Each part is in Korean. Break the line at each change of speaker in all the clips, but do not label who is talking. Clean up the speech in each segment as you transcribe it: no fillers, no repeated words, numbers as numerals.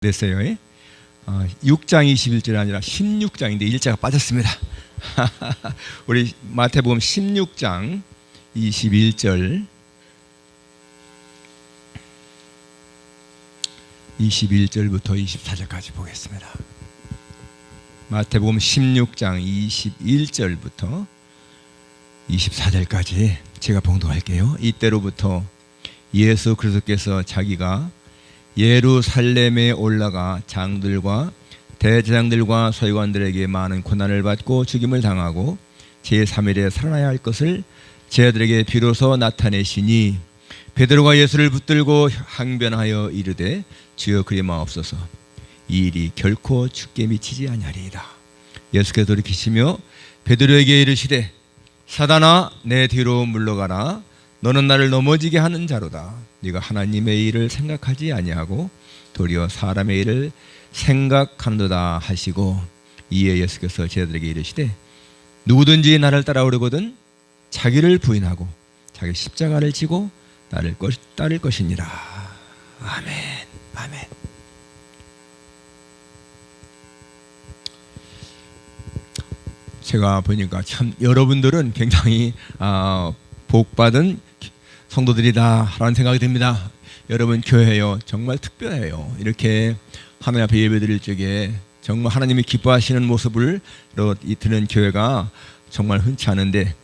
됐어요. 6장 21절이 아니라 16장인데 일자가 빠졌습니다. 우리 마태복음 16장 21절 21절부터 24절까지 보겠습니다. 마태복음 16장 21절부터 24절까지 제가 봉독할게요. 이때로부터 예수 그리스도께서 자기가 예루살렘에 올라가 장들과 대제사장들과 서기관들에게 많은 고난을 받고 죽임을 당하고 제3일에 살아나야 할 것을 제자들에게 비로소 나타내시니 베드로가 예수를 붙들고 항변하여 이르되 주여 그리 마옵소서 이 일이 결코 주께 미치지 아니하리이다. 예수께서 돌이키시며 베드로에게 이르시되 사단아 내 뒤로 물러가라. 너는 나를 넘어지게 하는 자로다. 네가 하나님의 일을 생각하지 아니하고 도리어 사람의 일을 생각하는도다 하시고 이에 예수께서 제자들에게 이르시되 누구든지 나를 따라오려거든 자기를 부인하고 자기 십자가를 지고 나를 따를 것이니라. 아멘. 아멘. 제가 보니까 참 여러분들은 굉장히 복받은 성도들이다라는 생각이 듭니다. 여러분 교회요 정말 특별해요. 이렇게 하나님 앞에 예배드릴 적에 정말 하나님이 기뻐하시는 모습을 드는 교회가 정말 흔치 않은데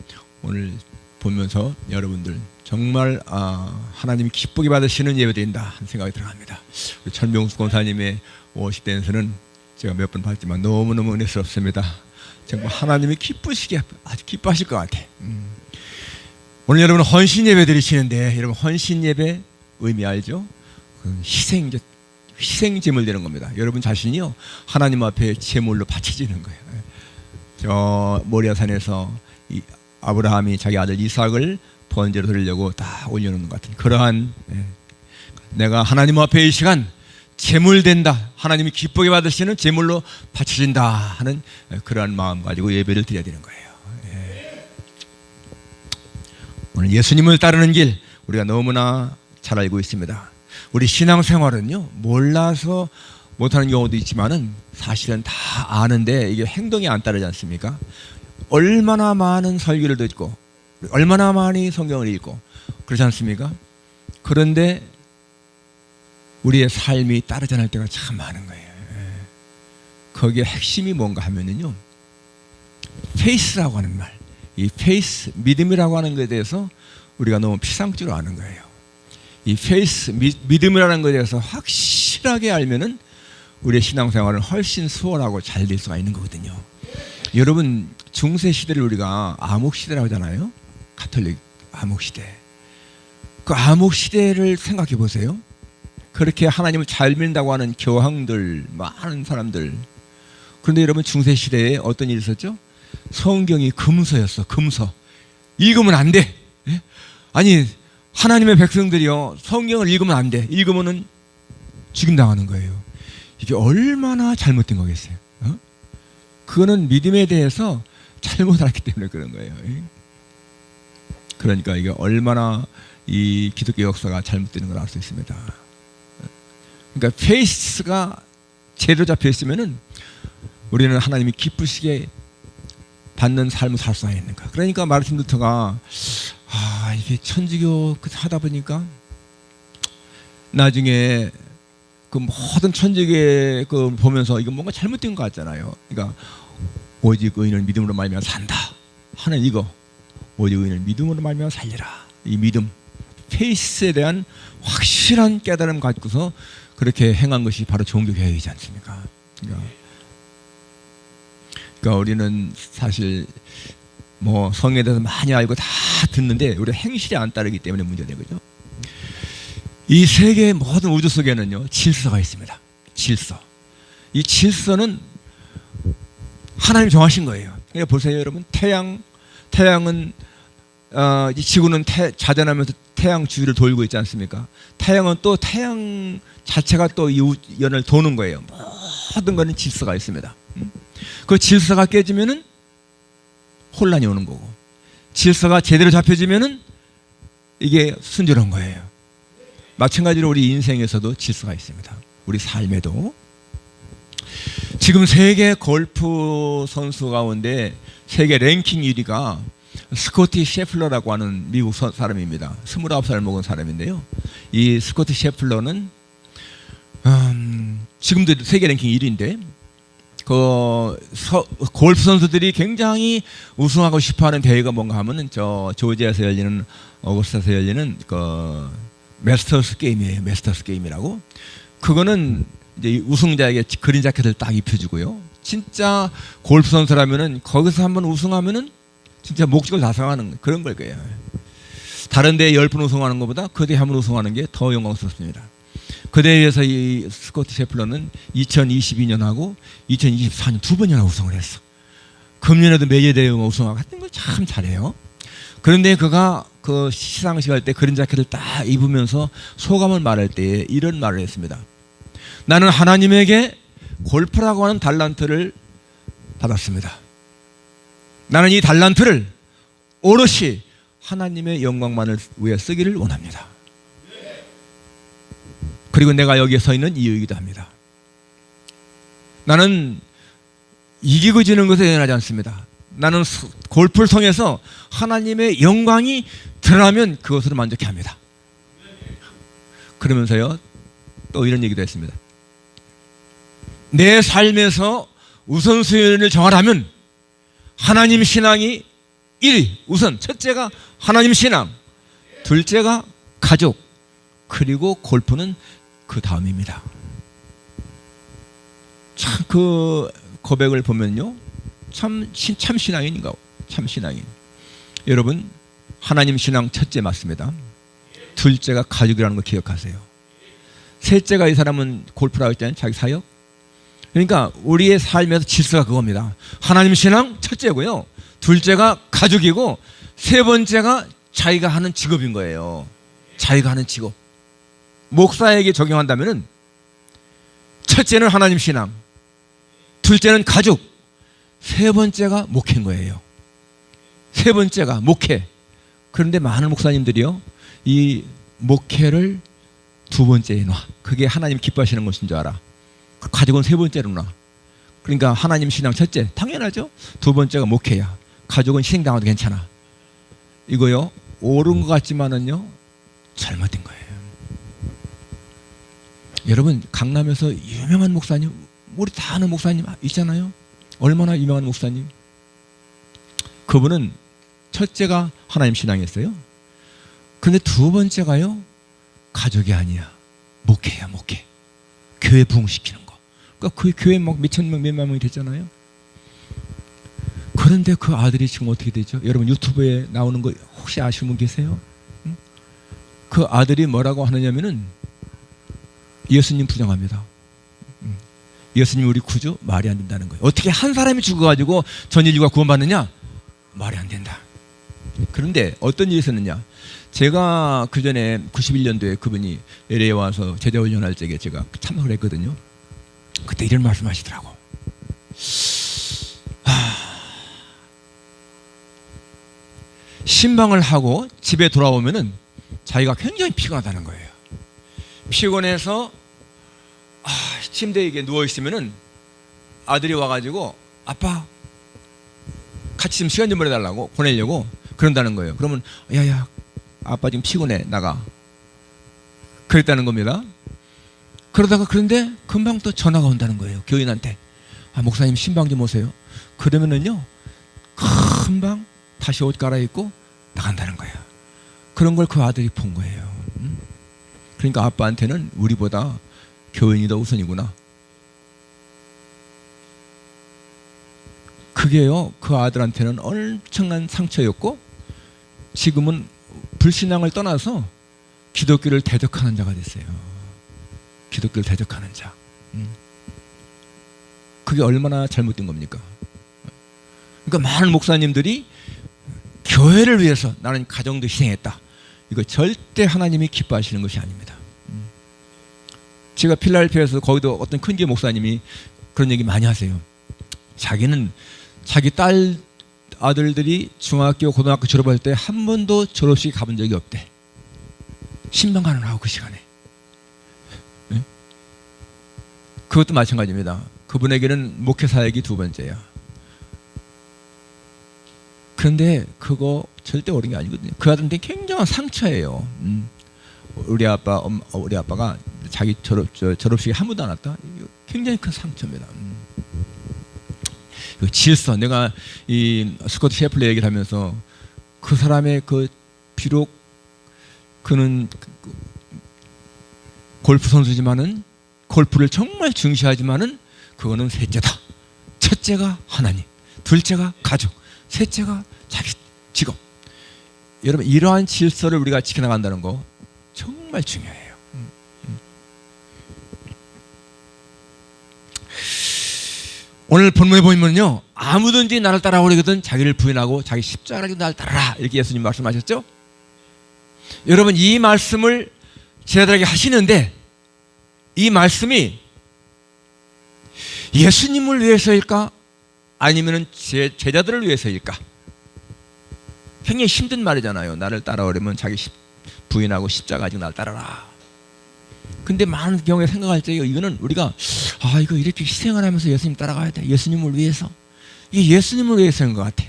오늘 보면서 여러분들 정말 하나님이 기쁘게 받으시는 예배드린다 하는 생각이 들어갑니다. 우리 천병수 권사님의 50대에서는 제가 몇 번 봤지만 너무너무 은혜스럽습니다. 정말 하나님이 기쁘시게 아주 기뻐하실 것 같아. 오늘 여러분 헌신 예배 드리시는데 여러분 헌신 예배 의미 알죠? 희생 제물 되는 겁니다. 여러분 자신이요 하나님 앞에 제물로 바쳐지는 거예요. 저 모리아산에서 아브라함이 자기 아들 이삭을 번제로 드리려고 다 올려놓는 것 같은 그러한 내가 하나님 앞에 이 시간 제물 된다. 하나님이 기쁘게 받으시는 제물로 바쳐진다 하는 그러한 마음 가지고 예배를 드려야 되는 거예요. 오늘 예수님을 따르는 길 우리가 너무나 잘 알고 있습니다. 우리 신앙생활은요 몰라서 못하는 경우도 있지만은 사실은 다 아는데 이게 행동이 안 따르지 않습니까? 얼마나 많은 설교를 듣고 얼마나 많이 성경을 읽고 그렇지 않습니까? 그런데 우리의 삶이 따르지 않을 때가 참 많은 거예요. 거기에 핵심이 뭔가 하면은요 페이스라고 하는 말, 이 페이스 믿음이라고 하는 것에 대해서 우리가 너무 피상적으로 아는 거예요. 이 페이스 믿음이라는 것에 대해서 확실하게 알면은 우리의 신앙생활은 훨씬 수월하고 잘 될 수가 있는 거거든요. 여러분 중세 시대를 우리가 암흑 시대라고 하잖아요. 가톨릭 암흑 시대. 그 암흑 시대를 생각해 보세요. 그렇게 하나님을 잘 믿는다고 하는 교황들, 많은 사람들. 그런데 여러분 중세 시대에 어떤 일이 있었죠? 성경이 금서였어. 금서. 읽으면 안 돼. 아니 하나님의 백성들이요 성경을 읽으면 안 돼. 읽으면은 죽임당하는 거예요. 이게 얼마나 잘못된 거겠어요. 그거는 믿음에 대해서 잘못 알았기 때문에 그런 거예요. 그러니까 이게 얼마나 이 기독교 역사가 잘못되는 걸 알 수 있습니다. 그러니까 페이스가 제대로 잡혀 있으면은 우리는 하나님이 기쁘시게 받는 삶을 살 수가 있는 거야. 그러니까 마르틴 루터가 이게 천주교 하다 보니까 나중에 그 모든 천주교의 그 보면서 이거 뭔가 잘못된 것 같잖아요. 그러니까 오직 의인은 믿음으로 말미암아 산다 하는 이거 오직 의인은 믿음으로 말미암아 살리라. 이 믿음 페이스에 대한 확실한 깨달음 가지고서 그렇게 행한 것이 바로 종교개혁이지 않습니까? 그러니까 우리는 사실 뭐 성에 대해서 많이 알고 다 듣는데 우리 행실이 안 따르기 때문에 문제된 거죠. 이 세계의 모든 우주 속에는요 질서가 있습니다. 질서. 이 질서는 하나님이 정하신 거예요. 그러니까 보세요, 여러분. 태양은 이 지구는 자전하면서 태양 주위를 돌고 있지 않습니까? 태양은 또 태양 자체가 또 이 연을 도는 거예요. 모든 거는 질서가 있습니다. 그 질서가 깨지면은 혼란이 오는 거고, 질서가 제대로 잡혀지면은 이게 순조로운 거예요. 마찬가지로 우리 인생에서도 질서가 있습니다. 우리 삶에도. 지금 세계 골프 선수 가운데 세계 랭킹 1위가 스코티 셰플러라고 하는 미국 사람입니다. 29살 먹은 사람인데요. 이 스코티 셰플러는 지금도 세계 랭킹 1위인데 골프 선수들이 굉장히 우승하고 싶어하는 대회가 뭔가 하면은 조지아에서 열리는 어거스타에서 열리는 그 메스터스 게임이에요. 메스터스 게임이라고. 그거는 이제 우승자에게 그린 자켓을 딱 입혀주고요. 진짜 골프 선수라면은 거기서 한번 우승하면은 진짜 목적을 달성하는 그런 걸 거예요. 다른 대회 10번 우승하는 것보다 그 대회 한 번 우승하는 게 더 영광스럽습니다. 그 대회에서 이 스코티 셰플러는 2022년하고 2024년 두 번이나 우승을 했어. 금년에도 메이저 대회 우승하고 하여튼 걸 참 잘해요. 그런데 그가 그 시상식 할 때 그린 자켓을 딱 입으면서 소감을 말할 때 이런 말을 했습니다. 나는 하나님에게 골프라고 하는 달란트를 받았습니다. 나는 이 달란트를 오롯이 하나님의 영광만을 위해 쓰기를 원합니다. 그리고 내가 여기에 서 있는 이유이기도 합니다. 나는 이기고 지는 것에 연연하지 않습니다. 나는 골프를 통해서 하나님의 영광이 드러나면 그것으로 만족해합니다. 그러면서요 또 이런 얘기도 했습니다. 내 삶에서 우선순위를 정하라면 하나님 신앙이 1위, 우선 첫째가 하나님 신앙, 둘째가 가족, 그리고 골프는 그 다음입니다. 참 그 고백을 보면요 참 신앙인인가, 참 신앙인. 여러분 하나님 신앙 첫째 맞습니다. 둘째가 가족이라는 거 기억하세요. 셋째가 이 사람은 골프라고 했잖아요. 자기 사역. 그러니까 우리의 삶에서 질서가 그겁니다. 하나님 신앙 첫째고요. 둘째가 가족이고 세 번째가 자기가 하는 직업인 거예요. 자기가 하는 직업. 목사에게 적용한다면은 첫째는 하나님 신앙, 둘째는 가족, 세 번째가 목회인 거예요. 세 번째가 목회. 그런데 많은 목사님들이요 이 목회를 두 번째에 놔. 그게 하나님 기뻐하시는 것인 줄 알아. 가족은 세 번째로 놔. 그러니까 하나님 신앙 첫째 당연하죠. 두 번째가 목회야. 가족은 희생당해도 괜찮아. 이거요 옳은 것 같지만은요 잘못된 거예요. 여러분 강남에서 유명한 목사님, 우리 다 아는 목사님 있잖아요. 얼마나 유명한 목사님. 그분은 첫째가 하나님 신앙이었어요. 그런데 두 번째가요 가족이 아니야. 목회야. 목회. 교회 부흥시키는 거. 그러니까 그 교회 막 몇천 명, 몇만 명이 됐잖아요. 그런데 그 아들이 지금 어떻게 되죠? 여러분 유튜브에 나오는 거 혹시 아시는 분 계세요? 응? 그 아들이 뭐라고 하느냐면은 예수님 부정합니다. 예수님 우리 구주 말이 안 된다는 거예요. 어떻게 한 사람이 죽어가지고 전 인류가 구원받느냐? 말이 안 된다. 그런데 어떤 일이 있었느냐? 제가 그 전에 91년도에 그분이 LA에 와서 제자훈련할 적에 제가 참석을 했거든요. 그때 이런 말씀하시더라고. 신방을 하고 집에 돌아오면은 자기가 굉장히 피곤하다는 거예요. 피곤해서 침대에 누워 있으면은 아들이 와가지고 아빠 같이 좀 시간 좀 보내달라고 보내려고 그런다는 거예요. 그러면 야야 아빠 지금 피곤해 나가. 그랬다는 겁니다. 그러다가 그런데 금방 또 전화가 온다는 거예요. 교인한테. 목사님 신방 좀 오세요. 그러면은요 금방 다시 옷 갈아입고 나간다는 거예요. 그런 걸 그 아들이 본 거예요. 그러니까 아빠한테는 우리보다 교인이 더 우선이구나. 그게요 그 아들한테는 엄청난 상처였고 지금은 불신앙을 떠나서 기독교를 대적하는 자가 됐어요. 기독교를 대적하는 자. 그게 얼마나 잘못된 겁니까? 그러니까 많은 목사님들이 교회를 위해서 나는 가정도 희생했다. 이거 절대 하나님이 기뻐하시는 것이 아닙니다. 제가 필라델피아에서 거기도 어떤 큰 교회 목사님이 그런 얘기 많이 하세요. 자기는 자기 딸 아들들이 중학교 고등학교 졸업할 때 한 번도 졸업식 가본 적이 없대. 신방 가느라고 그 시간에. 네? 그것도 마찬가지입니다. 그분에게는 목회 사역이 두 번째야. 그런데 그거 절대 옳은 게 아니거든요. 그 아들한테 굉장한 상처예요. 우리 아빠가 자기 졸업식에 한 번도 안 왔다. 굉장히 큰 상처입니다. 그 질서, 내가 이 스코트 셰플리 얘기를 하면서 그 사람의 그 비록 그는 골프 선수지만은 골프를 정말 중시하지만은 그거는 셋째다. 첫째가 하나님, 둘째가 가족, 셋째가 자기 직업. 여러분, 이러한 질서를 우리가 지켜나간다는 거 정말 중요해요. 오늘 본문에 보면요, 아무든지 나를 따라오려거든 자기를 부인하고 자기 십자가를 나를 따라라, 이렇게 예수님 말씀하셨죠. 여러분, 이 말씀을 제자들에게 하시는데 이 말씀이 예수님을 위해서일까 아니면 제자들을 위해서일까? 굉장히 힘든 말이잖아요. 나를 따라오려면 자기 부인하고 십자가 가지고 나를 따라라. 근데 많은 경우에 생각할 때 이거는 우리가 이거 이렇게 희생을 하면서 예수님 따라가야 돼. 예수님을 위해서. 이게 예수님을 위해서인 것 같아.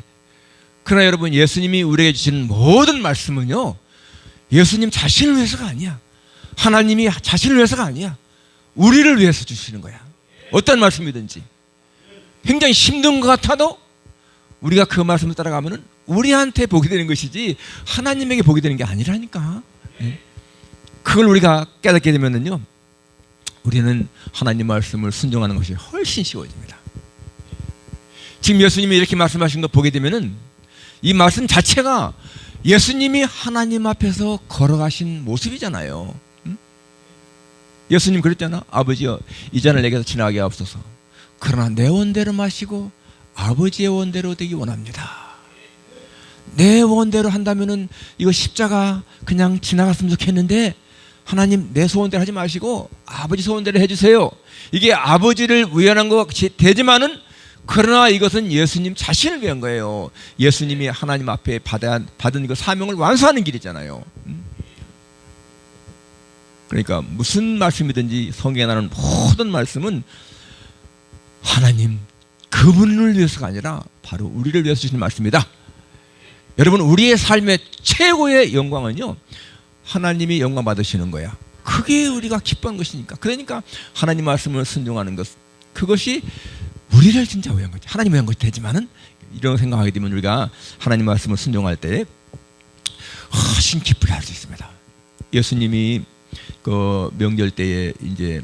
그러나 여러분, 예수님이 우리에게 주시는 모든 말씀은요, 예수님 자신을 위해서가 아니야. 하나님이 자신을 위해서가 아니야. 우리를 위해서 주시는 거야. 어떤 말씀이든지. 굉장히 힘든 것 같아도 우리가 그 말씀을 따라가면은 우리한테 복이 되는 것이지 하나님에게 복이 되는 게 아니라니까. 그걸 우리가 깨닫게 되면은요, 우리는 하나님 말씀을 순종하는 것이 훨씬 쉬워집니다. 지금 예수님이 이렇게 말씀하신 거 보게 되면은 이 말씀 자체가 예수님이 하나님 앞에서 걸어가신 모습이잖아요. 예수님 그랬잖아. 아버지여, 이 잔을 내게서 지나가게 하옵소서. 그러나 내 원대로 마시고 아버지의 원대로 되기 원합니다. 내 원대로 한다면은 이거 십자가 그냥 지나갔으면 좋겠는데 하나님, 내 소원대로 하지 마시고 아버지 소원대로 해주세요. 이게 아버지를 위한 것 되지만은, 그러나 이것은 예수님 자신을 위한 거예요. 예수님이 하나님 앞에 받은 그 사명을 완수하는 길이잖아요. 그러니까 무슨 말씀이든지 성경에 나오는 모든 말씀은 하나님 그분을 위해서가 아니라 바로 우리를 위해서 주시는 말씀이다. 여러분, 우리의 삶의 최고의 영광은요, 하나님이 영광 받으시는 거야. 그게 우리가 기뻐한 것이니까. 그러니까 하나님 말씀을 순종하는 것, 그것이 우리를 진짜 위한 거지. 하나님 위한 것이 되지만은, 이런 생각하게 되면 우리가 하나님 말씀을 순종할 때 훨씬 기쁘게 할 수 있습니다. 예수님이 그 명절 때에 이제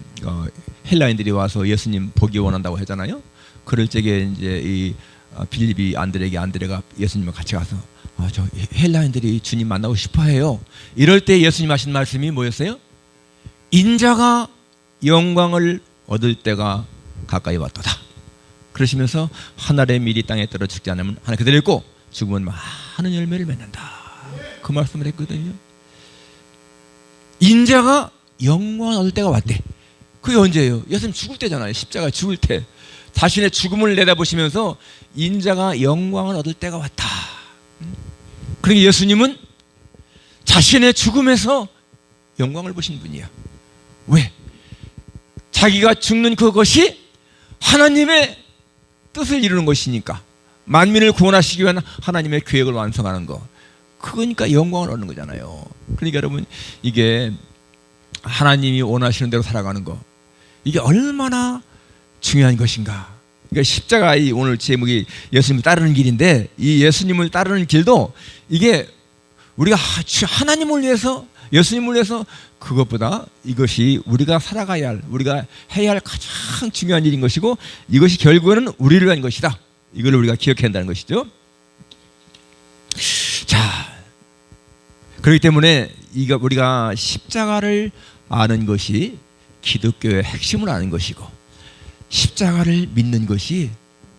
헬라인들이 와서 예수님 보기 원한다고 하잖아요. 그럴 적에 이제 이 빌립이 안드레가 예수님과 같이 가서 저 헬라인들이 주님 만나고 싶어해요. 이럴 때 예수님 하신 말씀이 뭐였어요? 인자가 영광을 얻을 때가 가까이 왔도다. 그러시면서 하늘의 밀이 땅에 떨어 죽지 않으면 하나 그대로 있고 죽으면 많은 열매를 맺는다. 그 말씀을 했거든요. 인자가 영광을 얻을 때가 왔대. 그게 언제예요? 예수님 죽을 때잖아요. 십자가 죽을 때. 자신의 죽음을 내다보시면서 인자가 영광을 얻을 때가 왔다. 그러니까 예수님은 자신의 죽음에서 영광을 보신 분이야. 왜? 자기가 죽는 그것이 하나님의 뜻을 이루는 것이니까. 만민을 구원하시기 위한 하나님의 계획을 완성하는 거. 그거니까 영광을 얻는 거잖아요. 그러니까 여러분, 이게 하나님이 원하시는 대로 살아가는 거, 이게 얼마나 중요한 것인가. 그러니까 십자가, 오늘 제목이 예수님을 따르는 길인데, 이 예수님을 따르는 길도 이게 우리가 하나님을 위해서, 예수님을 위해서, 그것보다 이것이 우리가 살아가야 할, 우리가 해야 할 가장 중요한 일인 것이고, 이것이 결국에는 우리를 위한 것이다. 이걸 우리가 기억해야 한다는 것이죠. 자, 그렇기 때문에 우리가 십자가를 아는 것이 기독교의 핵심을 아는 것이고, 십자가를 믿는 것이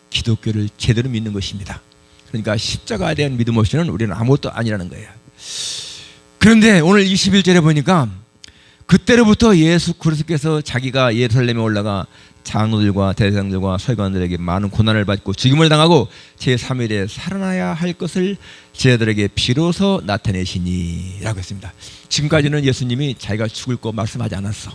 기독교를 제대로 믿는 것입니다. 그러니까 십자가에 대한 믿음 없이는 우리는 아무것도 아니라는 거예요. 그런데 오늘 21절에 보니까 그때로부터 예수 그리스도께서 자기가 예루살렘에 올라가 장로들과 대제사장들과 서기관들에게 많은 고난을 받고 죽임을 당하고 제3일에 살아나야 할 것을 제자들에게 비로소 나타내시니 라고 했습니다. 지금까지는 예수님이 자기가 죽을 거 말씀하지 않았어.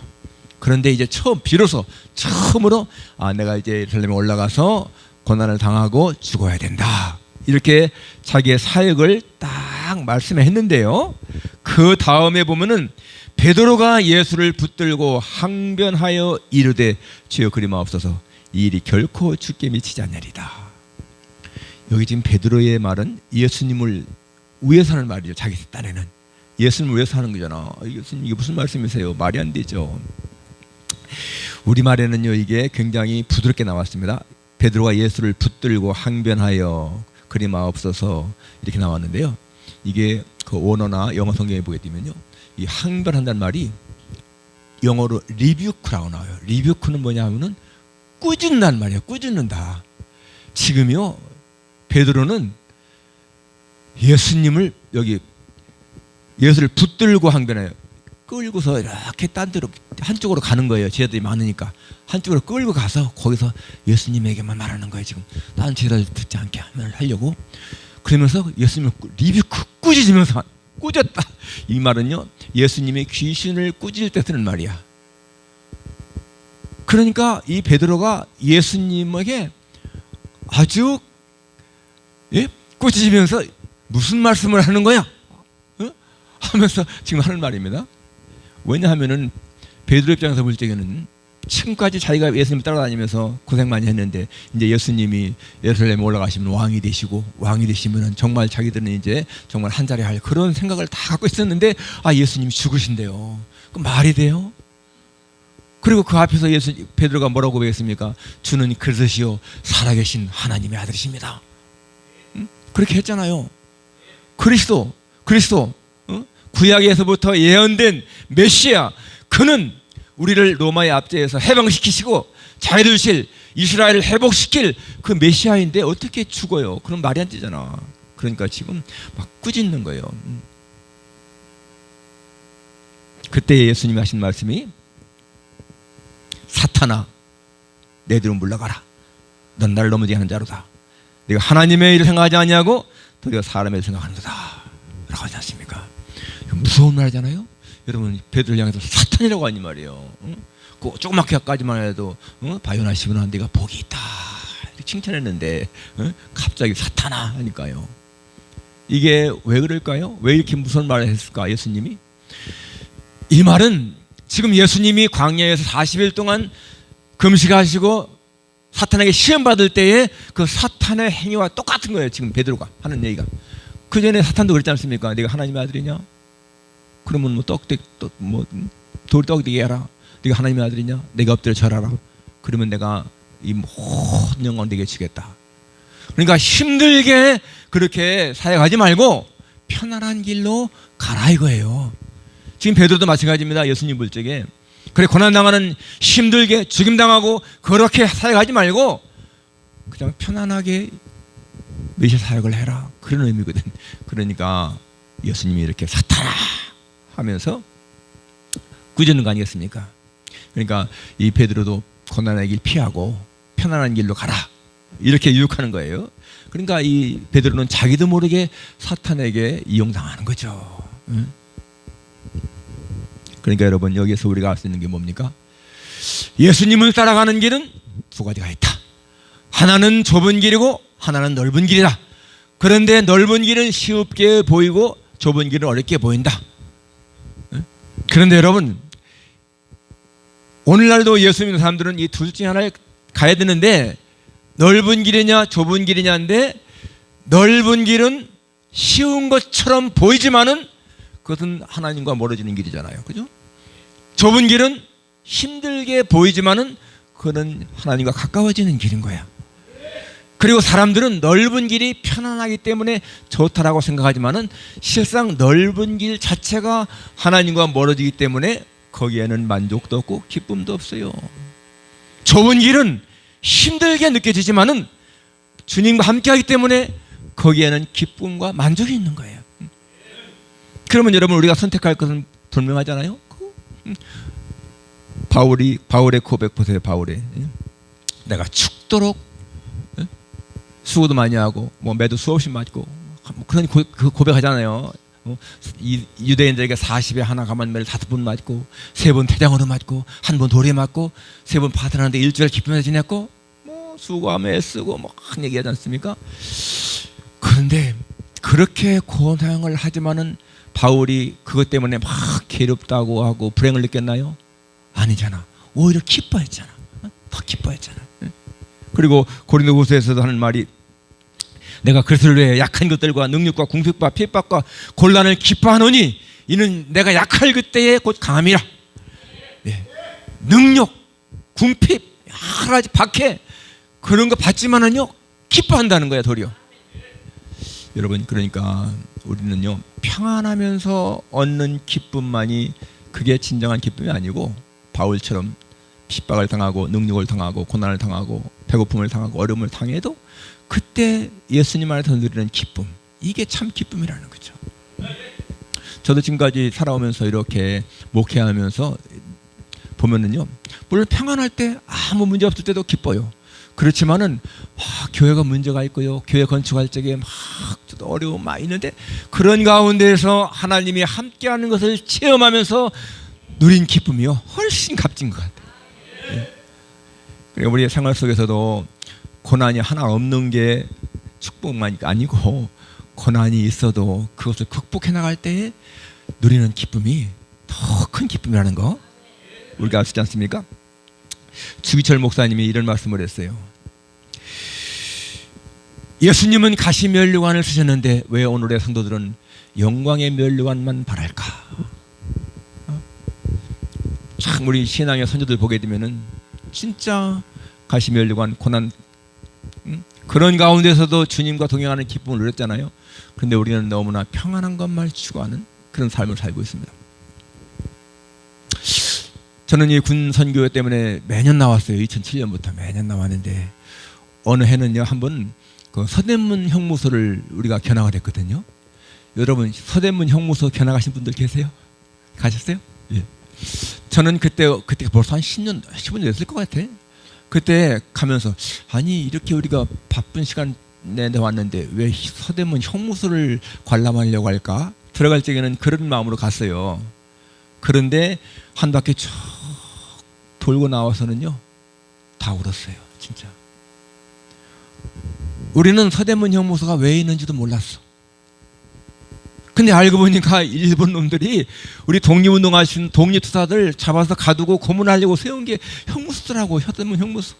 그런데 이제 비로소 처음으로 내가 이제 예루살렘에 올라가서 고난을 당하고 죽어야 된다. 이렇게 자기의 사역을 딱 말씀했는데요. 그 다음에 보면은 베드로가 예수를 붙들고 항변하여 이르되 주여 그리마옵소서 이 일이 결코 주께 미치지 않으리다. 여기 지금 베드로의 말은 예수님을 위해서 하는 말이죠. 자기 딴에는 예수님을 위해서 하는 거잖아. 예수님 이게 무슨 말씀이세요? 말이 안 되죠. 우리말에는요 이게 굉장히 부드럽게 나왔습니다. 베드로가 예수를 붙들고 항변하여 그리마옵소서 이렇게 나왔는데요. 이게 그 원어나 영어 성경에 보게 되면요, 이 항변한다는 말이 영어로 리뷰크라고 나와요. 리뷰크는 뭐냐 하면은 꾸짖는다는 말이에요. 꾸짖는다. 지금요 베드로는 예수님을 여기 예수를 붙들고 항변해요. 끌고서 이렇게 딴 데로 한쪽으로 가는 거예요. 제자들이 많으니까 한쪽으로 끌고 가서 거기서 예수님에게만 말하는 거예요. 지금 다른 제자들 듣지 않게 하려고. 그러면서 예수님을 리뷰크 꾸짖으면서 꾸짖다. 이 말은요 예수님의 귀신을 꾸짖을 때 쓰는 말이야. 그러니까 이 베드로가 예수님에게 아주 꾸짖으면서 무슨 말씀을 하는 거야? 하면서 지금 하는 말입니다. 왜냐하면은 베드로 입장에서 볼 적에는 지금까지 자기가 예수님 따라다니면서 고생 많이 했는데 이제 예수님이 예루살렘에 올라가시면 왕이 되시면은 정말 자기들은 이제 정말 한 자리 할 그런 생각을 다 갖고 있었는데 예수님이 죽으신대요. 그 말이 돼요? 그리고 그 앞에서 베드로가 뭐라고 고백했습니까? 주는 그리스도시요 살아계신 하나님의 아들이십니다. 그렇게 했잖아요. 그리스도 구약에서부터 예언된 메시아, 그는 우리를 로마의 압제에서 해방시키시고 자유를 주실 이스라엘을 회복시킬 그 메시아인데 어떻게 죽어요? 그럼 말이 안 되잖아. 그러니까 지금 막 꾸짖는 거예요. 그때 예수님이 하신 말씀이 사탄아 내 뒤로 물러가라. 넌 나를 넘어지게 하는 자로다. 네가 하나님의 일을 생각하지 않냐고 도리어 사람의 일을 생각하는도다 라고 하지 않습니까? 무서운 말이잖아요. 여러분 베드로를 향해서 사탄이라고 하니 말이에요. 그 조그맣게까지만 해도 바요나 시므나 네가 복이 있다 이렇게 칭찬했는데 갑자기 사탄아 하니까요. 이게 왜 그럴까요? 왜 이렇게 무서운 말을 했을까? 예수님이 이 말은 지금 예수님이 광야에서 40일 동안 금식하시고 사탄에게 시험받을 때에 그 사탄의 행위와 똑같은 거예요. 지금 베드로가 하는 얘기가. 그 전에 사탄도 그랬지 않습니까? 네가 하나님의 아들이냐? 그러면 돌떡대기 해라. 네가 하나님의 아들이냐? 내가 엎드려 절하라. 그러면 내가 이 모든 영광 네게 주겠다. 그러니까 힘들게 그렇게 사역하지 말고 편안한 길로 가라 이거예요. 지금 베드로도 마찬가지입니다. 예수님 볼 적에 그래 고난당하는 힘들게 죽임당하고 그렇게 사역하지 말고 그냥 편안하게 메시아 사역을 해라. 그런 의미거든. 그러니까 예수님이 이렇게 사탄아 하면서 꾸짖는 거 아니겠습니까? 그러니까 이 베드로도 고난의 길 피하고 편안한 길로 가라 이렇게 유혹하는 거예요. 그러니까 이 베드로는 자기도 모르게 사탄에게 이용당하는 거죠. 그러니까 여러분 여기서 우리가 알 수 있는 게 뭡니까? 예수님을 따라가는 길은 두 가지가 있다. 하나는 좁은 길이고 하나는 넓은 길이다. 그런데 넓은 길은 쉽게 보이고 좁은 길은 어렵게 보인다. 그런데 여러분 오늘날도 예수 믿는 사람들은 이 둘 중에 하나를 가야 되는데 넓은 길이냐 좁은 길이냐인데 넓은 길은 쉬운 것처럼 보이지만은 그것은 하나님과 멀어지는 길이잖아요. 그죠? 좁은 길은 힘들게 보이지만은 그거는 하나님과 가까워지는 길인 거야. 그리고 사람들은 넓은 길이 편안하기 때문에 좋다라고 생각하지만은 실상 넓은 길 자체가 하나님과 멀어지기 때문에 거기에는 만족도 없고 기쁨도 없어요. 좁은 길은 힘들게 느껴지지만은 주님과 함께하기 때문에 거기에는 기쁨과 만족이 있는 거예요. 그러면 여러분 우리가 선택할 것은 분명하잖아요. 바울의 고백 보세요. 바울의 내가 죽도록 수고도 많이 하고 매도 수없이 맞고 그런 그 고백하잖아요. 유대인들에게 40에 하나 가만매를 5번 맞고 3번 태장으로 맞고 1번 돌에 맞고 3번 파산하는데 일주일 기쁘면서 지냈고 뭐 수고하며 애쓰고 막 얘기하지 않습니까? 그런데 그렇게 고생을 하지만은 바울이 그것 때문에 막 괴롭다고 하고 불행을 느꼈나요? 아니잖아. 오히려 기뻐했잖아. 더 기뻐했잖아. 그리고 고린도후서에서도 하는 말이 내가 그리스도를 위해 약한 것들과 능력과 궁핍과 핍박과 곤란을 기뻐하노니 이는 내가 약할 그때에 곧 강함이라. 네. 능력, 궁핍, 여러 가지 박해 그런 거 받지만은요 기뻐한다는 거야 도리어. 여러분 그러니까 우리는요 평안하면서 얻는 기쁨만이 그게 진정한 기쁨이 아니고 바울처럼 핍박을 당하고 능력을 당하고 고난을 당하고 배고픔을 당하고 어려움을 당해도 그때 예수님 안에서 누리는 기쁨 이게 참 기쁨이라는 거죠. 저도 지금까지 살아오면서 이렇게 목회하면서 보면은요 물론 평안할 때 아무 문제 없을 때도 기뻐요. 그렇지만은 교회가 문제가 있고요 교회 건축할 적에 막 어려움 많이 있는데 그런 가운데서 하나님이 함께하는 것을 체험하면서 누린 기쁨이요 훨씬 값진 것 같아요. 우리 생활 속에서도 고난이 하나 없는 게 축복만 아니고 고난이 있어도 그것을 극복해 나갈 때에 누리는 기쁨이 더 큰 기쁨이라는 거 우리가 알 수 있지 않습니까? 주기철 목사님이 이런 말씀을 했어요. 예수님은 가시 면류관을 쓰셨는데 왜 오늘의 성도들은 영광의 면류관만 바랄까? 참 우리 신앙의 선조들 보게 되면은 진짜 가시 면류관 고난 그런 가운데서도 주님과 동행하는 기쁨을 누렸잖아요. 그런데 우리는 너무나 평안한 것만 추구하는 그런 삶을 살고 있습니다. 저는 이 군 선교 때문에 매년 나왔어요. 2007년부터 매년 나왔는데 어느 해는요 한번 그 서대문 형무소를 우리가 견학을 했거든요. 여러분 서대문 형무소 견학하신 분들 계세요? 가셨어요? 예. 저는 그때 벌써 한 10년 됐을 것 같아. 그때 가면서 아니 이렇게 우리가 바쁜 시간 내내 왔는데 왜 서대문 형무소를 관람하려고 할까? 들어갈 적에는 그런 마음으로 갔어요. 그런데 한 바퀴 쭉 돌고 나와서는요 다 울었어요. 진짜. 우리는 서대문 형무소가 왜 있는지도 몰랐어. 근데 알고 보니까 일본 놈들이 우리 독립운동하신 독립투사들 잡아서 가두고 고문하려고 세운 게 형무소더라고. 서대문 형무소.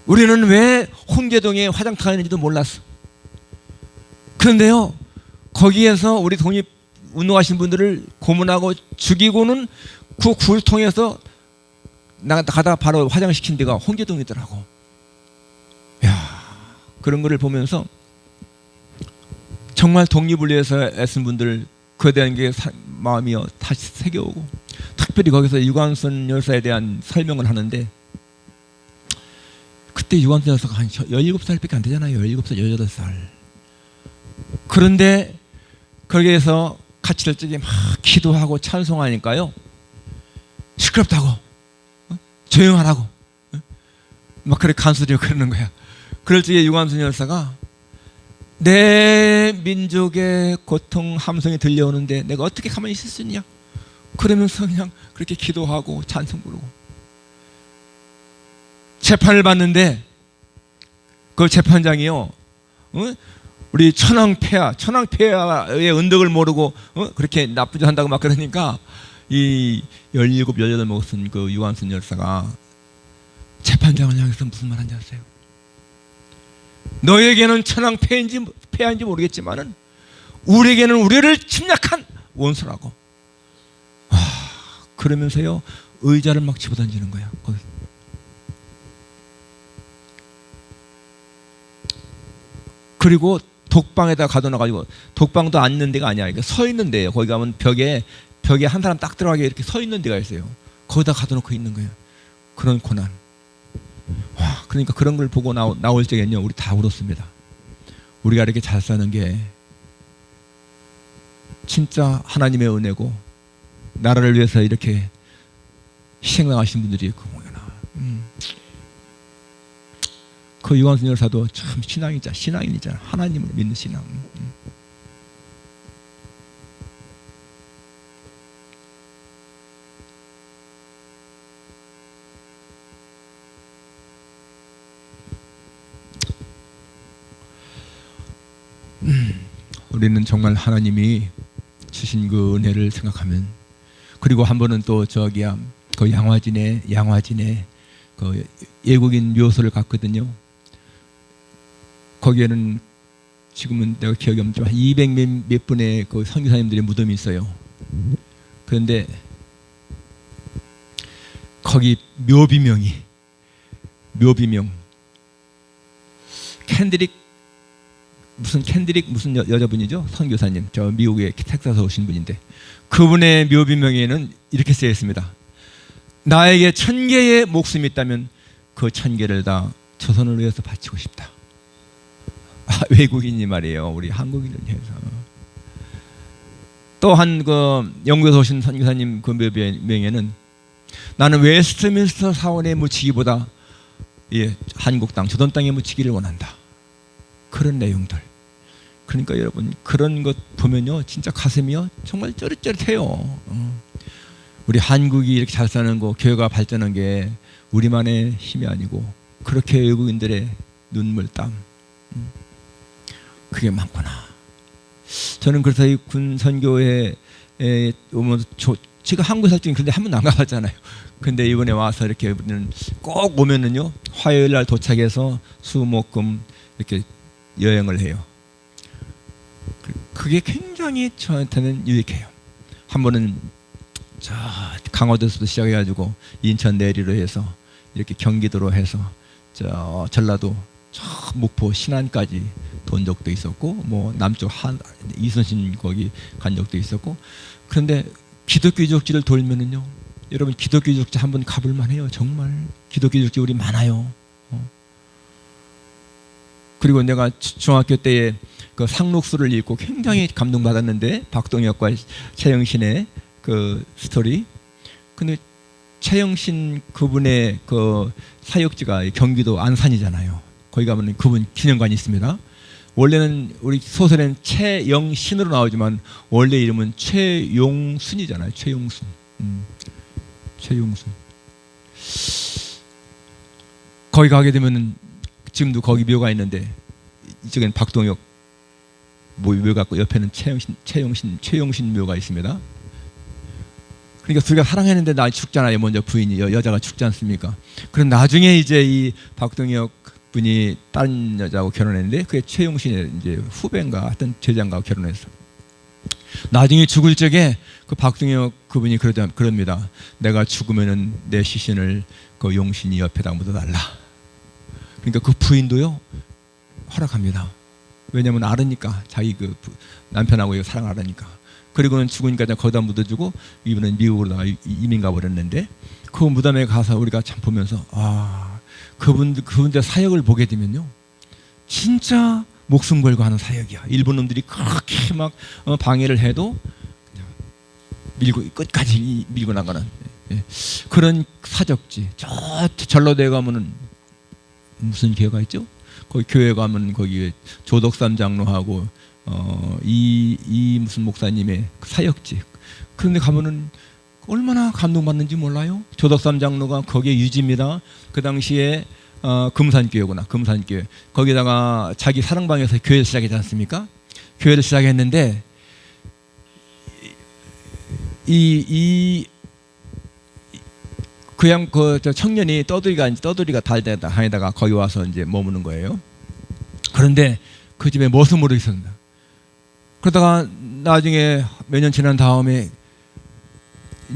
우리는 왜 홍제동에 화장터가 있는지도 몰랐어. 그런데요 거기에서 우리 독립운동하신 분들을 고문하고 죽이고는 그 굴 통해서 나가다가 바로 화장시킨 데가 홍제동이더라고. 야, 그런 거를 보면서 정말 독립을 위해서 애쓴 분들 그에 대한 게 마음이 다시 새겨오고 특별히 거기서 유관순 열사에 대한 설명을 하는데 그때 유관순 열사가 한 17살밖에 안 되잖아요. 17살, 18살. 그런데 거기에서 같이 될 적에 막 기도하고 찬송하니까요 시끄럽다고 조용하라고 막 그렇게 간수되고 그러는 거야. 그럴 적에 유관순 열사가 내 민족의 고통 함성이 들려오는데 내가 어떻게 가만히 있을 수 있냐 그러면서 그냥 그렇게 기도하고 찬송 부르고 재판을 받는데 그 재판장이요 우리 천황폐하의 은덕을 모르고 그렇게 나쁜 짓 한다고 막 그러니까 이 17, 18 먹었은 그 유관순 열사가 재판장을 향해서 무슨 말 하는지 아세요? 너에게는 천황폐하인지 모르겠지만은 우리에게는 우리를 침략한 원수라고. 그러면서요 의자를 막 집어던지는 거야. 거기. 그리고 독방에다 가둬놔가지고 독방도 앉는 데가 아니야. 그러니까 서 있는 데예요. 거기 가면 벽에 한 사람 딱 들어가게 이렇게 서 있는 데가 있어요. 거기다 가둬놓고 있는 거예요. 그런 고난. 와, 그러니까 그런 걸 보고 나올 적에는요 우리 다 울었습니다. 우리가 이렇게 잘 사는 게 진짜 하나님의 은혜고 나라를 위해서 이렇게 희생당하신 분들이 있고 그 유관순 열사도 참 신앙인이잖아. 하나님을 믿는 신앙. 우리는 정말 하나님이 주신 그 은혜를 생각하면, 그리고 한 번은 또 저기야 그 양화진에 그 외국인 묘소를 갔거든요. 거기에는 지금은 내가 기억이 없지만 200 몇 분의 그 선교사님들의 무덤이 있어요. 그런데 거기 묘비명 캔드릭 무슨 여자분이죠? 선교사님, 저 미국의 텍사스 오신 분인데, 그분의 묘비명에는 이렇게 쓰여 있습니다. 나에게 1000개의 목숨이 있다면 그 1000개를 다 조선을 위해서 바치고 싶다. 외국인이 말이에요. 우리 한국인을 위해서. 또한 그 영국에서 오신 선교사님 그 묘비명에는 나는 웨스트민스터 사원에 묻히기보다 한국 땅, 조선 땅에 묻히기를 원한다. 그런 내용들. 그러니까 여러분, 그런 것 보면요, 진짜 가슴이요 정말 쩌릿쩌릿해요. 우리 한국이 이렇게 잘 사는 거, 교회가 발전한 게 우리만의 힘이 아니고 그렇게 외국인들의 눈물, 땀, 그게 많구나. 저는 그래서 이 군 선교에 오면서 제가 한국에 살 적에 근데 한 번도 안 가봤잖아요. 근데 이번에 와서 이렇게 우리는 꼭 오면은요, 화요일 날 도착해서 수목금 이렇게 여행을 해요. 그게 굉장히 저한테는 유익해요. 한 번은 저 강화도에서부터 시작해가지고 인천 내리로 해서 이렇게 경기도로 해서 저 전라도 저 목포 신안까지 돈 적도 있었고, 뭐 남쪽 이순신 거기 간 적도 있었고. 그런데 기독교 유적지를 돌면은요, 여러분 기독교 유적지 한번 가볼 만해요. 정말 기독교 유적지 우리 많아요. 그리고 내가 중학교 때에 그 상록수를 읽고 굉장히 감동받았는데, 박동혁과 최영신의 그 스토리. 근데 최영신 그분의 그 사역지가 경기도 안산이잖아요. 거기 가면 그분 기념관이 있습니다. 원래는 우리 소설에는 최영신으로 나오지만 원래 이름은 최용순이잖아요. 최용순. 최용순. 거기 가게 되면은 지금도 거기 묘가 있는데, 이쪽에는 박동혁 묘가 있고 옆에는 최용신 묘가 있습니다. 그러니까 둘이가 사랑했는데 나 죽잖아요. 먼저 부인이 여자가 죽지 않습니까? 그럼 나중에 이제 이 박동혁 분이 다른 여자하고 결혼했는데, 그게 최용신의 이제 후배인가 하여튼 제자인가 결혼했어. 나중에 죽을 적에 그 박동혁 그분이 그럽니다. 내가 죽으면은 내 시신을 그 용신이 옆에다 묻어달라. 그러니까 그 부인도요 허락합니다. 왜냐면 알으니까, 자기 그 남편하고 사랑을 알으니까. 그리고는 죽으니까 거기다 묻어주고, 이분은 미국으로 이민 가버렸는데, 그 무덤에 가서 우리가 참 보면서 그분들 사역을 보게 되면요, 진짜 목숨 걸고 하는 사역이야. 일본 놈들이 그렇게 막 방해를 해도 끝까지 밀고 나가는 그런 사적지. 저 전라도에 가면은 무슨 교회가 있죠? 거기 교회 가면 거기 조덕삼 장로하고 이 무슨 목사님의 사역지. 그런데 가면은 얼마나 감동받는지 몰라요. 조덕삼 장로가 거기에 유지입니다. 그 당시에 금산교회구나. 금산교회. 거기다가 자기 사랑방에서 교회를 시작했지 않습니까? 교회를 시작했는데 그냥 저 청년이 떠돌이가 다니다가 거기 와서 이제 머무는 거예요. 그런데 그 집에 머슴으로 있었습니다. 그러다가 나중에 몇 년 지난 다음에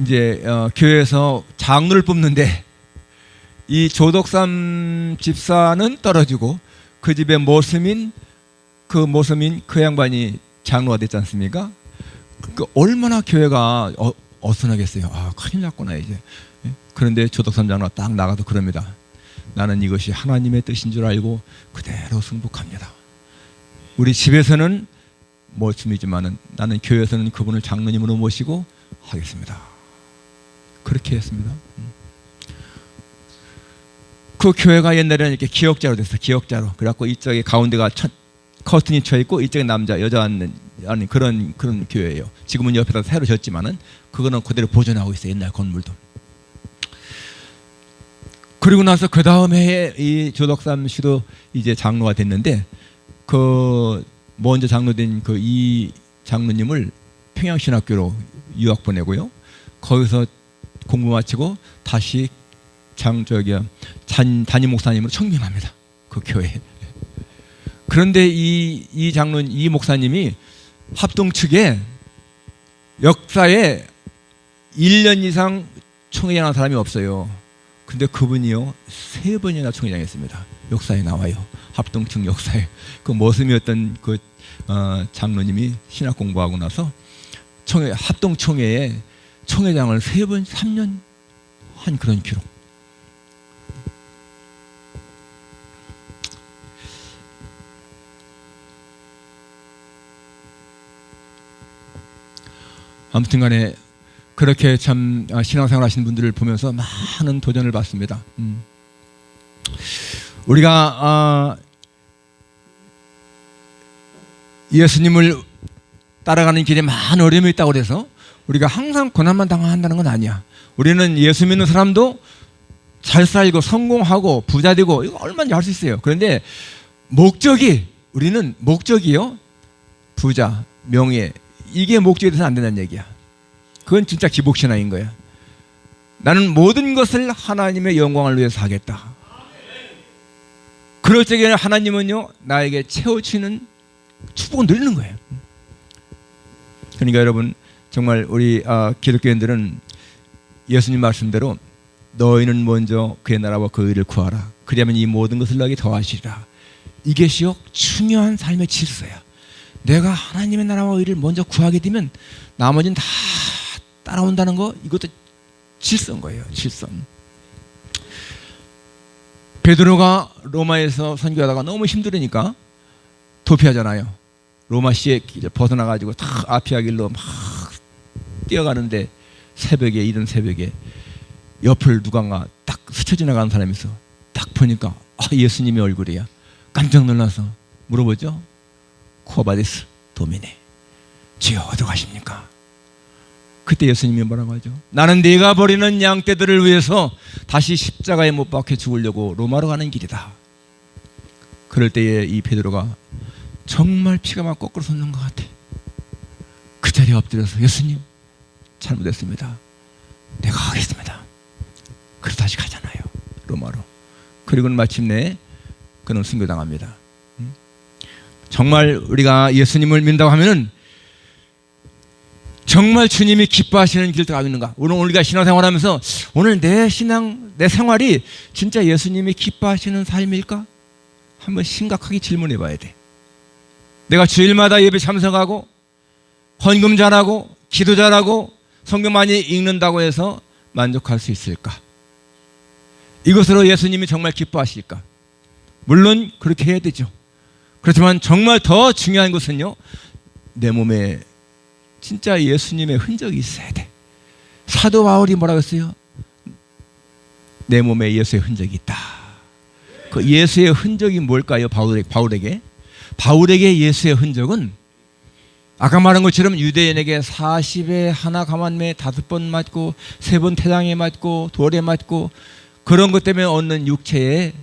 이제 교회에서 장로를 뽑는데, 이 조덕삼 집사는 떨어지고 그 집의 모습인 그 양반이 장로가 됐지 않습니까? 그 얼마나 교회가 어수선하겠어요. 큰일 났구나 이제. 그런데 조덕삼 장로가 딱 나가서 그럽니다. 나는 이것이 하나님의 뜻인 줄 알고 그대로 승복합니다. 우리 집에서는 모습이지만은 나는 교회에서는 그분을 장로님으로 모시고 하겠습니다. 그렇게 했습니다. 그 교회가 옛날에는 이렇게 기역자로 됐어요. 기역자로. 그래갖고 이쪽에 가운데가 커튼이 쳐 있고 이쪽에 여자 앉는 그런 교회예요. 지금은 옆에다 새로 졌지만은 그거는 그대로 보존하고 있어요. 옛날 건물도. 그리고 나서 그 다음에 이 조덕삼 씨도 이제 장로가 됐는데, 그 먼저 장로된 그 이 장로님을 평양신학교로 유학 보내고요. 거기서 공부 마치고 다시 담임 목사님으로 청년합니다. 그 교회에. 그런데 이 장로님, 이 목사님이 합동 측에 역사에 1년 이상 총회장한 사람이 없어요. 근데 그분이요 3번이나 총회장했습니다. 역사에 나와요. 합동측 역사에. 그 모습이었던 그 장로님이 신학 공부하고 나서 합동총회에 총회장을 3번, 3년 한 그런 기록. 아무튼 간에 그렇게 참 신앙생활 하시는 분들을 보면서 많은 도전을 받습니다. 우리가 예수님을 따라가는 길에 많은 어려움이 있다고 해서 우리가 항상 고난만 당한다는 건 아니야. 우리는 예수 믿는 사람도 잘 살고 성공하고 부자 되고 이거 얼마든지 할 수 있어요. 그런데 우리는 목적이요, 부자, 명예, 이게 목적이 돼서 안 된다는 얘기야. 그건 진짜 기복신앙인 거야. 나는 모든 것을 하나님의 영광을 위해서 하겠다. 그럴 적에 하나님은요 나에게 채워주는 축복을 누리는 거예요. 그러니까 여러분 정말 우리 기독교인들은 예수님 말씀대로 너희는 먼저 그의 나라와 그 의를 구하라. 그리하면 이 모든 것을 너에게 더하시리라. 이것이요 중요한 삶의 질서야. 내가 하나님의 나라와 의를 먼저 구하게 되면 나머지는 다 따라온다는 거, 이것도 질서인 거예요. 질서. 베드로가 로마에서 선교하다가 너무 힘들으니까 도피하잖아요. 로마시에 벗어나가지고 다 아피아 길로 막 뛰어가는데 새벽에, 이른 새벽에 옆을 누군가 딱 스쳐 지나가는 사람이 있어. 딱 보니까 예수님의 얼굴이야. 깜짝 놀라서 물어보죠. 코바디스 도미네, 주여 어디 가십니까? 그때 예수님이 뭐라고 하죠? 나는 네가 버리는 양떼들을 위해서 다시 십자가에 못 박혀 죽으려고 로마로 가는 길이다. 그럴 때에 이 베드로가 정말 피가 막 거꾸로 솟는 것 같아. 그 자리에 엎드려서 예수님 잘못했습니다. 내가 하겠습니다. 그래서 다시 가잖아요. 로마로. 그리고는 마침내 그는 순교당합니다. 정말 우리가 예수님을 믿는다고 하면은 정말 주님이 기뻐하시는 길을 가고 있는가? 오늘 우리가 신앙생활하면서 오늘 내 생활이 진짜 예수님이 기뻐하시는 삶일까? 한번 심각하게 질문해 봐야 돼. 내가 주일마다 예배 참석하고 헌금 잘하고 기도 잘하고 성경 많이 읽는다고 해서 만족할 수 있을까? 이것으로 예수님이 정말 기뻐하실까? 물론 그렇게 해야 되죠. 그렇지만 정말 더 중요한 것은요, 내 몸에 진짜 예수님의 흔적이 있어야 돼. 사도 바울이 뭐라고 했어요? 내 몸에 예수의 흔적이 있다. 그 예수의 흔적이 뭘까요? 바울에게 예수의 흔적은 아까 말한 것처럼 유대인에게 40에 하나 감한매 5번 맞고 3번 태장에 맞고 돌에 맞고 그런 것 때문에 얻는 육체의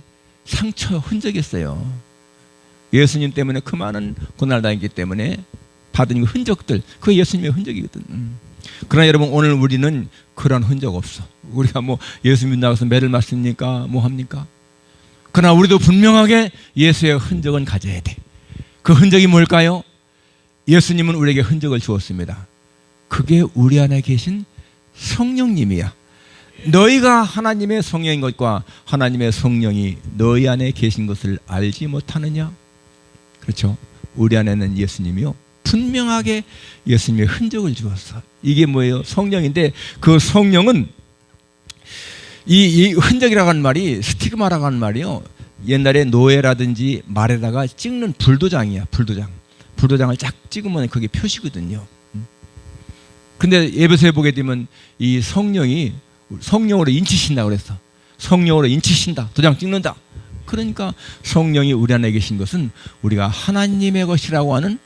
상처 흔적이 있어요. 예수님 때문에 그 많은 고난을 당했기 때문에 받은 흔적들, 그게 예수님의 흔적이거든. 그러나 여러분 오늘 우리는 그런 흔적 없어. 우리가 뭐 예수 믿는다고 해서 매를 맞습니까? 뭐 합니까? 그러나 우리도 분명하게 예수의 흔적은 가져야 돼. 그 흔적이 뭘까요? 예수님은 우리에게 흔적을 주었습니다. 그게 우리 안에 계신 성령님이야. 너희가 하나님의 성령인 것과 하나님의 성령이 너희 안에 계신 것을 알지 못하느냐? 그렇죠. 우리 안에는 예수님이요 분명하게 예수님의 흔적을 주었어. 이게 뭐예요? 성령인데 그 성령은 이 흔적이라고 하는 말이 스티그마라고 하는 말이요, 옛날에 노예라든지 말에다가 찍는 불도장이야. 불도장을 쫙 찍으면 그게 표시거든요. 근데 에베소에 보게 되면 이 성령이 성령으로 인치신다고 그랬어. 성령으로 인치신다, 도장 찍는다. 그러니까 성령이 우리 안에 계신 것은 우리가 하나님의 것이라고 하는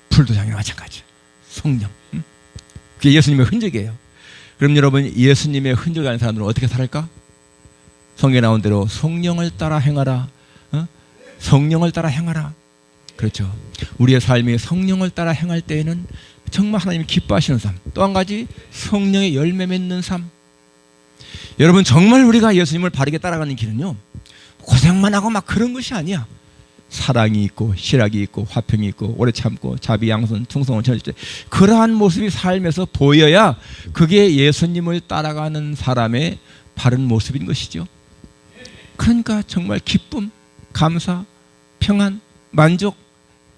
불도장이랑 마찬가지야. 성령. 그게 예수님의 흔적이에요. 그럼 여러분 예수님의 흔적이 아닌 사람들은 어떻게 살을까? 성경에 나온 대로 성령을 따라 행하라. 성령을 따라 행하라. 그렇죠. 우리의 삶이 성령을 따라 행할 때에는 정말 하나님이 기뻐하시는 삶. 또 한 가지 성령의 열매 맺는 삶. 여러분 정말 우리가 예수님을 바르게 따라가는 길은요 고생만 하고 막 그런 것이 아니야. 사랑이 있고 실학이 있고 화평이 있고 오래 참고 자비 양선 충성을 절제, 그러한 모습이 삶에서 보여야 그게 예수님을 따라가는 사람의 바른 모습인 것이죠. 그러니까 정말 기쁨, 감사, 평안, 만족,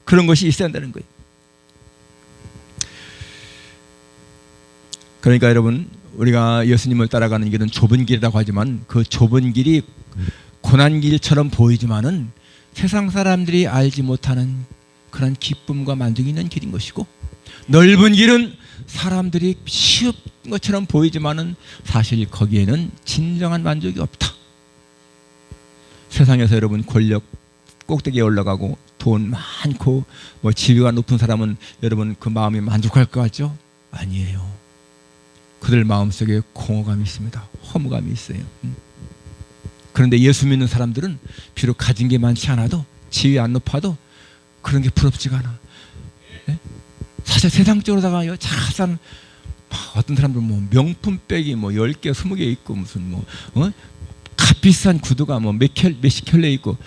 그런 것이 있어야 한다는 거예요. 그러니까 여러분 우리가 예수님을 따라가는 길은 좁은 길이라고 하지만 그 좁은 길이 고난길처럼 보이지만은 세상 사람들이 알지 못하는 그런 기쁨과 만족이 있는 길인 것이고, 넓은 길은 사람들이 쉬운 것처럼 보이지만은 사실 거기에는 진정한 만족이 없다. 세상에서 여러분 권력 꼭대기에 올라가고 돈 많고 뭐 지위가 높은 사람은 여러분 그 마음이 만족할 것 같죠? 아니에요. 그들 마음속에 공허감이 있습니다. 허무감이 있어요. 그런데 예수 믿는 사람들은 비록 가진 게 많지 않아도 지위 안 높아도 그런 게 부럽지가 않아. 네? 사실 세상적으로다가 잘 산 어떤 사람들 뭐 명품백이 뭐 10개, 20개 있고 무슨 뭐 값비싼 구두가 뭐 몇십 켤레 있고,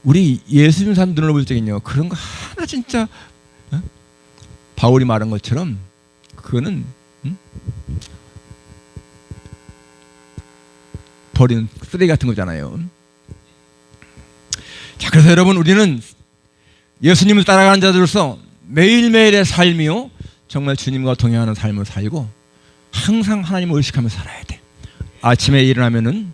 우리 예수 믿는 사람 눈으로 볼 적은요 그런 거 하나 진짜 바울이 말한 것처럼 그거는 버리는 쓰레기 같은 거잖아요. 자, 그래서 여러분 우리는 예수님을 따라가는 자들로서 매일매일의 삶이요 정말 주님과 동행하는 삶을 살고 항상 하나님을 의식하면서 살아야 돼. 아침에 일어나면은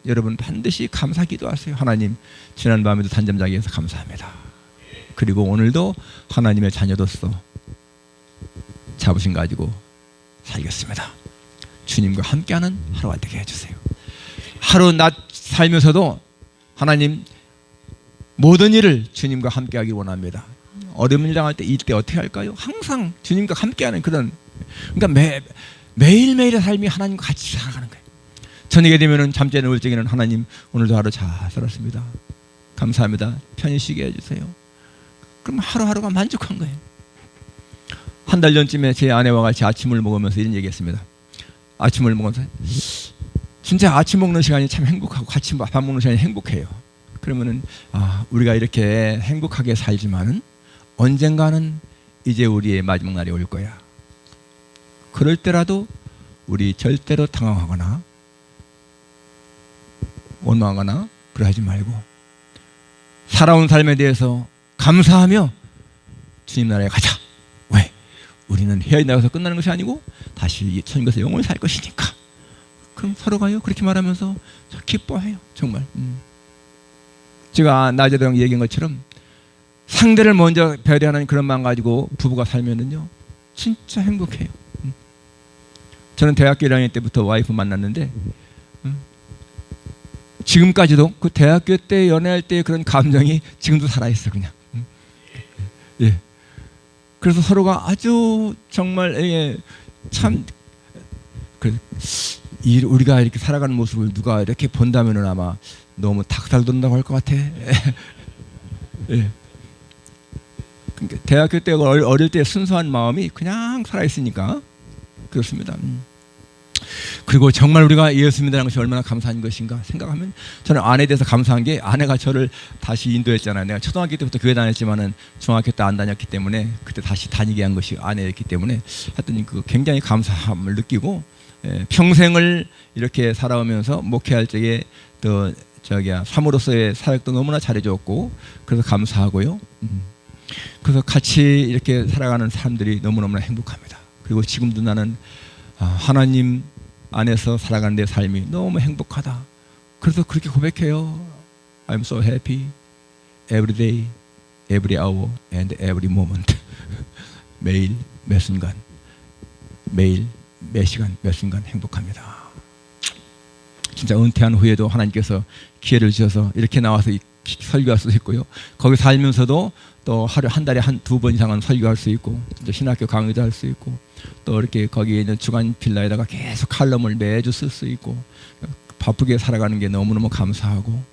여러분 반드시 감사 기도하세요. 하나님, 지난 밤에도 단잠 자기 위해서 감사합니다. 그리고 오늘도 하나님의 자녀로서 자부심 가지고 살겠습니다. 주님과 함께하는 하루가 되게 해주세요. 하루 낮 살면서도 하나님 모든 일을 주님과 함께하기 원합니다. 어려운 일 당할 때 이때 어떻게 할까요? 항상 주님과 함께하는 그런, 그러니까 매일매일의 삶이 하나님과 같이 살아가는 거예요. 저녁에 되면은 잠자리 누울 적에는 하나님 오늘도 하루 잘 살았습니다. 감사합니다. 편히 쉬게 해주세요. 그럼 하루하루가 만족한 거예요. 한 달 전쯤에 제 아내와 같이 아침을 먹으면서 이런 얘기했습니다. 아침을 먹으면서 진짜 아침 먹는 시간이 참 행복하고 같이 밥 먹는 시간이 행복해요. 그러면은 우리가 이렇게 행복하게 살지만은 언젠가는 이제 우리의 마지막 날이 올 거야. 그럴 때라도 우리 절대로 당황하거나 원망하거나 그러지 말고 살아온 삶에 대해서 감사하며 주님 나라에 가자. 왜? 우리는 헤어져 나가서 끝나는 것이 아니고 다시 천국에서 영원히 살 것이니까. 그럼 서로가요 그렇게 말하면서 기뻐해요. 정말. 제가 낮에도 얘기한 것처럼 상대를 먼저 배려하는 그런 마음 가지고 부부가 살면은요 진짜 행복해요. 저는 대학교 1학년 때부터 와이프 만났는데 지금까지도 그 대학교 때 연애할 때 그런 감정이 지금도 살아있어 그냥. 예. 그래서 서로가 아주 정말 참 우리가 이렇게 살아가는 모습을 누가 이렇게 본다면은 아마 너무 닭살 돋는다고 할 것 같아. 예. 그러니까 대학교 때 어릴 때 순수한 마음이 그냥 살아있으니까 그렇습니다. 그리고 정말 우리가 예수 믿는다는 것이 얼마나 감사한 것인가 생각하면 저는 아내에 대해서 감사한 게 아내가 저를 다시 인도했잖아요. 내가 초등학교 때부터 교회 다녔지만은 중학교 때 안 다녔기 때문에 그때 다시 다니게 한 것이 아내였기 때문에 하여튼 그 굉장히 감사함을 느끼고 평생을 이렇게 살아오면서 목회할 적에 또 사모로서의 사역도 너무나 잘해줬고 그래서 감사하고요. 그래서 같이 이렇게 살아가는 사람들이 너무너무나 행복합니다. 그리고 지금도 나는 하나님 안에서 살아가는 내 삶이 너무 행복하다. 그래서 그렇게 고백해요. I'm so happy every day, every hour and every moment. 매일 매 순간, 매일 매 시간 몇 순간 행복합니다. 진짜 은퇴한 후에도 하나님께서 기회를 주셔서 이렇게 나와서 설교할 수 있고요. 거기 살면서도 또 하루 한 달에 두 번 이상은 설교할 수 있고 신학교 강의도 할 수 있고 또 이렇게 거기에 있는 주간 빌라에다가 계속 칼럼을 매주 쓸 수 있고 바쁘게 살아가는 게 너무너무 감사하고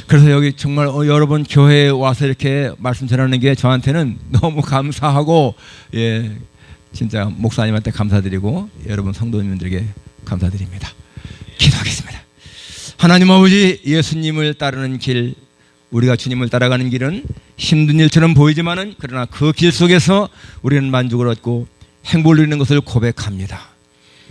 그래서 여기 정말 여러분 교회에 와서 이렇게 말씀 전하는 게 저한테는 너무 감사하고, 예, 진짜 목사님한테 감사드리고 여러분 성도님들에게 감사드립니다. 기도하겠습니다. 하나님 아버지, 예수님을 따르는 길, 우리가 주님을 따라가는 길은 힘든 일처럼 보이지만은 그러나 그 길 속에서 우리는 만족을 얻고 행복을 누리는 것을 고백합니다.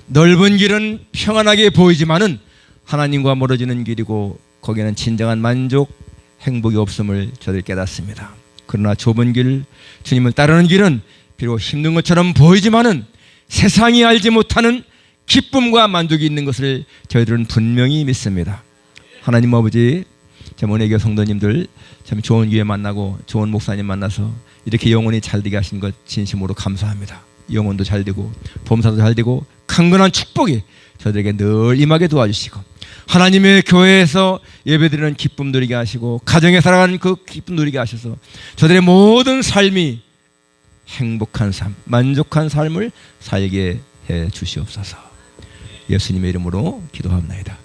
넓은 길은 평안하게 보이지만은 하나님과 멀어지는 길이고 거기에는 진정한 만족, 행복이 없음을 저들이 깨닫습니다. 그러나 좁은 길, 주님을 따르는 길은 비록 힘든 것처럼 보이지만은 세상이 알지 못하는 기쁨과 만족이 있는 것을 저희들은 분명히 믿습니다. 하나님 아버지, 모내교 성도님들 참 좋은 기회 만나고 좋은 목사님 만나서 이렇게 영혼이 잘 되게 하신 것 진심으로 감사합니다. 영혼도 잘 되고 범사도 잘 되고 강건한 축복이 저들에게 늘 임하게 도와주시고 하나님의 교회에서 예배드리는 기쁨 누리게 하시고 가정에 살아가는 그 기쁨 누리게 하셔서 저들의 모든 삶이 행복한 삶, 만족한 삶을 살게 해 주시옵소서. 예수님의 이름으로 기도합니다.